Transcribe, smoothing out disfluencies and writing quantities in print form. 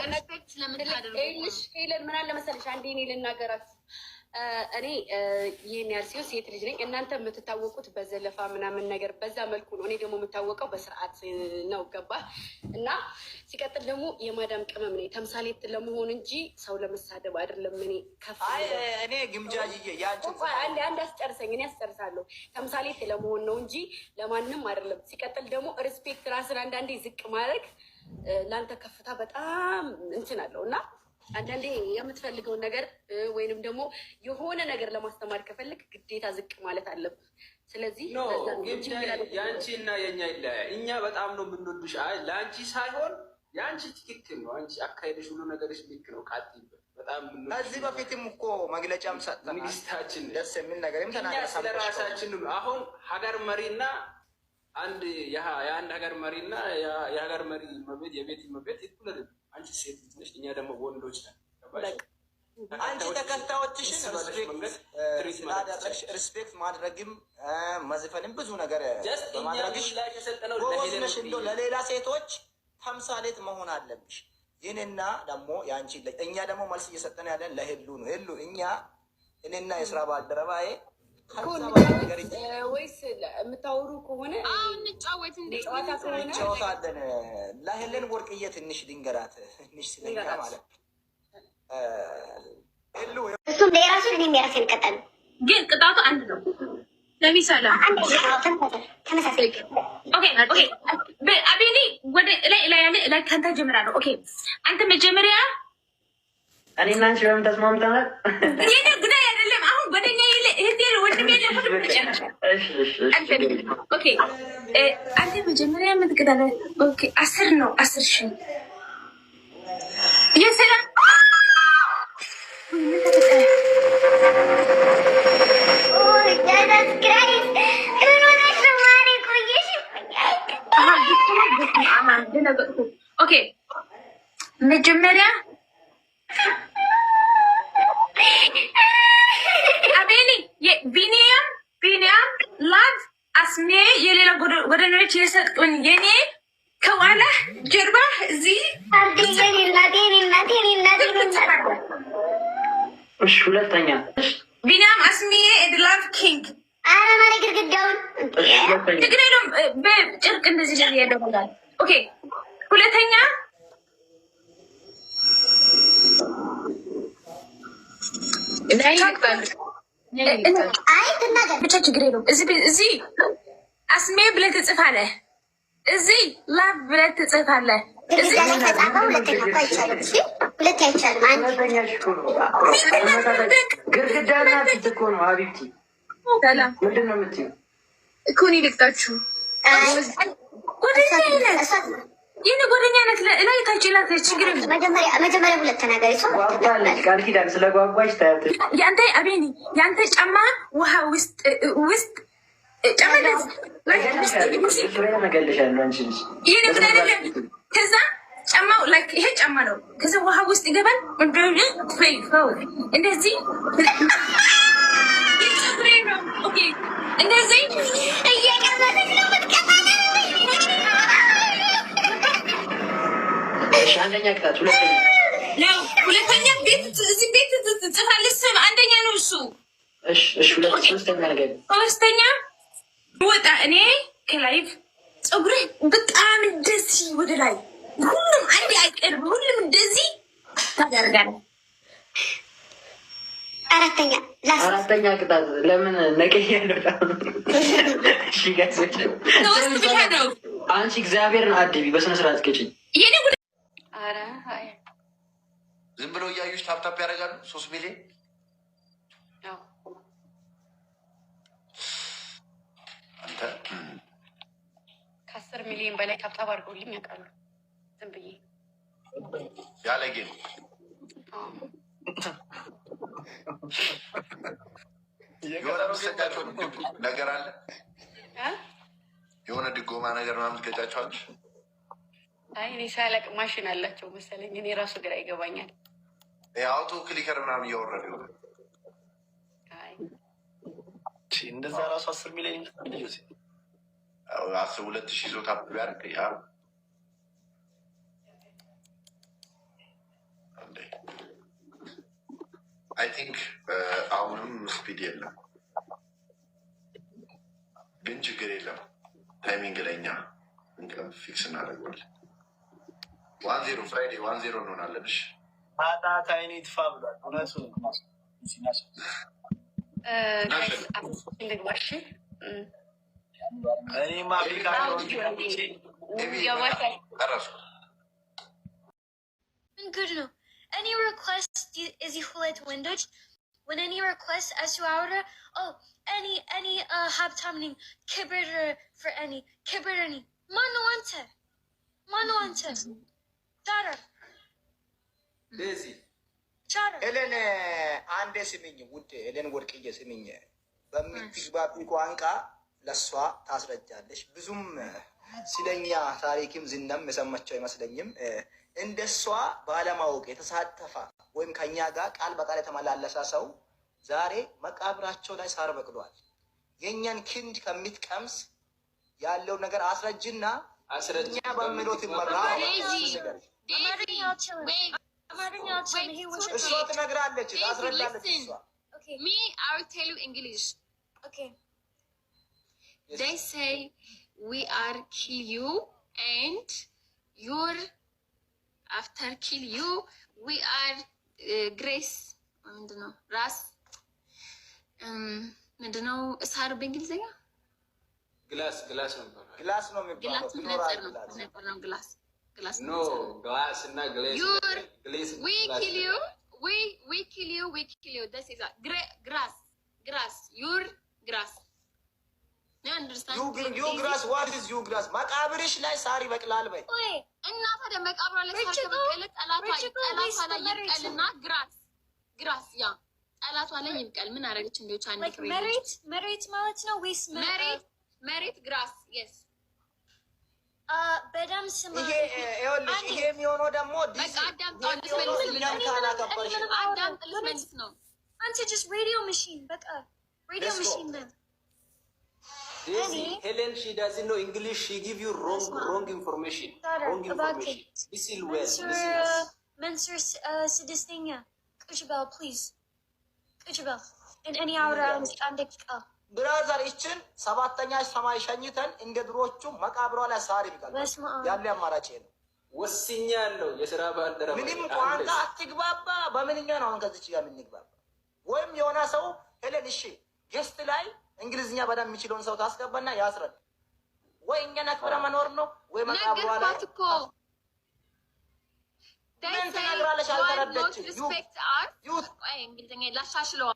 ከነገች ለምን ታደርጉልሽ? ሄለን ምን አለ መሰለሽ፣ አንዴ እኔ ልናገራት። እኔ ይህን ያህል ሲሆን ሴት ልጅ ነኝ። እናንተ የምትታወቁት በዘለፋ ምናምን ነገር በዛ መልኩ ነው። እኔ ደግሞ የምታወቀው በስርዓት ነው። ገባ እና ሲቀጥል ደግሞ የማዳም ቅመም ነኝ፣ ተምሳሌት ለመሆን እንጂ ሰው ለመሳደብ አይደለም። እኔ ከፍ እኔ ግምጃ አንድ አስጨርሰኝ፣ እኔ አስጨርሳለሁ። ተምሳሌት ለመሆን ነው እንጂ ለማንም አይደለም። ሲቀጥል ደግሞ ሪስፔክት፣ ራስን አንዳንዴ ዝቅ ማድረግ ለአንተ ከፍታ በጣም እንትን አለው እና አንዳንዴ የምትፈልገውን ነገር ወይንም ደግሞ የሆነ ነገር ለማስተማር ከፈልግ ግዴታ ዝቅ ማለት አለብህ። ስለዚህ የአንቺ እና የእኛ ይለያል። እኛ በጣም ነው የምንወዱሽ። ለአንቺ ሳይሆን የአንቺ ትክክል ነው። አንቺ አካሄደሽ ሁሉ ነገርሽ ልክ ነው። ቃጥይበት በጣም ከዚህ በፊትም እኮ መግለጫም ሰጠናል። ሚኒስታችን ደስ የሚል ነገርም ተናገረ። ስለራሳችን አሁን ሀገር መሪና አንድ የአንድ ሀገር መሪና የሀገር መሪ መቤት የቤት መቤት ይኩለል። አንቺ ሴት ነሽ፣ እኛ ደግሞ ወንዶች ነን። አንቺ ተከታዮችሽን ስላደረግሽ ሪስፔክት ማድረግም መዝፈንም ብዙ ነገር በማድረግሽ ጎበዝ ነሽ። እንደው ለሌላ ሴቶች ተምሳሌት መሆን አለብሽ። ይህንና ደግሞ የአንቺ እኛ ደግሞ መልስ እየሰጠን ያለን ለሄሉ ነው። ሄሉ እኛ እኔና የስራ ባልደረባዬ ወይስ የምታወሩ ከሆነ እንጫወታለን። ለሄለን ወርቅዬ ትንሽ ድንገራት ትንሽ ስለኛ ማለት እሱም የራሱን እኔም የራሴን ቀጠሉ፣ ግን ቅጣቱ አንድ ነው። ለሚሰላ ተመሳሳይ አቤኔ ወደ ላይ ያለ ላይ ከአንተ ጀምራለሁ። ኦኬ አንተ መጀመሪያ እኔና አንቺ በምን ተስማምተናል? ይሄ ጉዳይ አይደለም። አሁን ጓደኛ የለ እህቴ ወንድሜ ኦኬ አንተ መጀመሪያ የምትቀዳለ 10 ነው 10,000 የሰላም ኦኬ መጀመሪያ አቤኒ ቢኒያም ላቭ አስሜ የሌላ ጎደኞች የሰጡን የኔ ከኋላ ጀርባ እዚህ እሺ ሁለተኛ ቢኒያም አስሜ ላቭ ኪንግ አረማሪ ግድግዳውን ትግሬ ነው በጨርቅ እንደዚህ ላይ ያደርጋል። ኦኬ ሁለተኛ ብቻ ችግር የለውም። እዚህ አስሜ ብለህ ትጽፋለህ፣ እዚህ ላቭ ብለህ ትጽፋለህ። ግርግዳና ፊት እኮ ነው ሀቢብቲ። ምንድን ነው የምትይው? እኮ እኔ ልቅጣችሁ ይህን ጓደኛ አይነት ላይ ታችላት ችግር መጀመሪያ ሁለት ተናገሪ። ቃል ኪዳን ስለ ጓጓች ታያት። የአንተ አቤኒ የአንተ ጫማ ውሃ ውስጥ ጫማ መገልሻለሁ አንቺ ይህ ነገር አይደለም። ከዛ ጫማው ይሄ ጫማ ነው። ከዛ ውሃ ውስጥ ይገባል። እንደዚህ እንደዚህ እየቀመጠች ነው ምትቀጣ አንደኛ ቅጣት ሁለተኛ ቤት እዚህ ቤት ትጽፋለች። ስም አንደኛ ነው እሱ። ሶስተኛ ነገር ሶስተኛ ወጣ እኔ ከላይቭ ፀጉርህ በጣም እንደዚህ ወደ ላይ ሁሉም አንድ አይቀርም። ሁሉም እንደዚህ ታደርጋለህ። አራተኛ ቅጣት ለምን ነቀያለሁ? ሶስት ብቻ ነው። አንቺ እግዚአብሔርን አድቢ በስነ ስርዓት ቅጭኝ። ዝም ብለው እያዩሽ ታፕታፕ ያደርጋሉ። 3 ሚሊዮን አንተ ከ10 ሚሊዮን በላይ ታፕታፕ አድርገውልኝ ያውቃሉ። ዝም ብዬ ያለ ጌም የሆነ ምሰጫቸው ነገር አለ። የሆነ ድጎማ ነገር ምናምን ትገጫቸዋለሽ። አይ እኔ ሳላቅ ማሽን አላቸው መሰለኝ። እኔ ራሱ ግራ ይገባኛል። አውቶ ክሊከር ምናምን እያወረደ ይሆናል። እንደዛ ራሱ 10 ሚሊዮን 2,000 ይዞ ታፕ ቢያደርግ አይ ቲንክ አሁንም ስፒድ የለም፣ ግን ችግር የለም። ታይሚንግ ለኛ ፊክስ እናደርገዋለን። 1-0 ፍራይዴ 1-0 እንሆናለን። እሺ ማታ ታይኒ ይጥፋ ብሏል። እውነቱ እኔማ good ነው። Any request እዚህ ሁለት ወንዶች when any request as you order any ሀብታም ነኝ ክብር for any ክብር ነኝ ማነው አንተ ቻራ ዴዚ ኤሌን አንዴ ስሚኝ ውድ ኤሌን ወርቅዬ ስሚኝ በምትግባቢ ቋንቋ ለሷ ታስረጃለሽ ብዙም ስለኛ ታሪክም ዝናም የሰማቸው አይመስለኝም እንደሷ ባለማወቅ የተሳተፈ ወይም ከኛ ጋር ቃል በቃል የተመላለሰ ሰው ዛሬ መቃብራቸው ላይ ሳር በቅሏል። የኛን ክንድ ከምትቀምስ ያለው ነገር አስረጅና እኛ በሚሉት ይመራ እሷ ትነግራለች ታስረዳለች። Me, I will tell you English. Okay. Yes. They say we are kill you and your after kill you we are grace. ምንድነው ራስ ምንድነው እሳር በእንግሊዝኛ ግላስ ነው የሚባለው ግላስ no glass እና glass we kill you this is a grass your grass no understand you grass what is you grass መቃብርሽ ላይ ሳር ይበቅላል በይ እና ታዲያ መቃብሯ ላይ ሳር ከበቀለ ጠላቷ ላይ ይበቀልና grass ያ ጠላቷ ላይ ይበቀል ምን አረጋች እንደው ቻንዲ መሬት ማለት ነው ወይስ መሬት grass yes በደም ስማ ይሄ የሚሆነው ደግሞ በቃ አዳምጥ ነው አንተ just radio machine በቃ radio machine ነው Helen, she doesn't know English. She give you wrong information. Listen well. Mansur Sidistania. Kuchbel, please. Kuchbel. In any hour and ብራዘር ይችን ሰባተኛ ሰማይ ሸኝተን እንደ ድሮቹ መቃብሯ ላይ ሳር ይብቃል ያለ አማራጭ ነው። ወስኛለሁ የሥራ ባልደረባ ምንም ቋንቋ አትግባባ በምንኛ ነው አሁን ከዚች ጋር የምንግባባ? ወይም የሆነ ሰው ሄለን እሺ ጌስት ላይ እንግሊዝኛ በደንብ የሚችለውን ሰው ታስገባና ያስረዳ። ወይ እኛን አክብረ መኖር ነው ወይ መቃብሯ ላይ ምን ትነግራለች? አልተረዳችም። እንግሊዝኛ ላሻሽለው